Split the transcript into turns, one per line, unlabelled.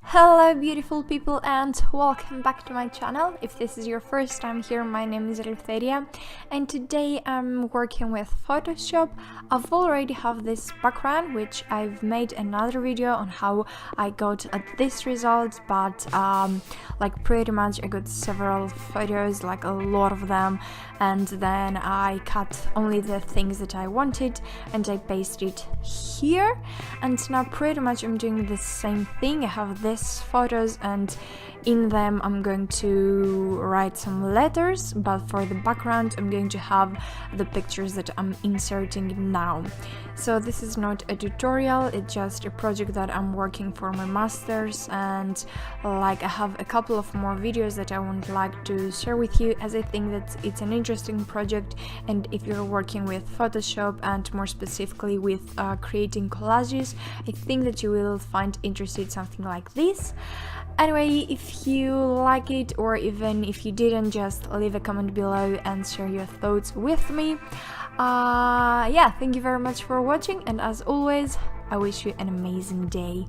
Hello beautiful people and welcome back to my channel. If this is your first time here, my name is Eleutheria and today I'm working with Photoshop. I've already have this background which I've made another video on how I got this result, but like pretty much I got several photos, like a lot of them, and then I cut only the things that I wanted and I pasted it here. And now pretty much I'm doing the same thing. I have these photos and in them I'm going to write some letters, but for the background I'm going to have the pictures that I'm inserting now. So this is not a tutorial, it's just a project that I'm working for my masters, and like I have a couple of more videos that I would like to share with you, as I think that it's an interesting project. And if you're working with Photoshop and more specifically with creating collages, I think that you will find interesting something like this. Anyway, if you like it or even if you didn't, just leave a comment below and share your thoughts with me. Yeah, thank you very much for watching, and as always, I wish you an amazing day.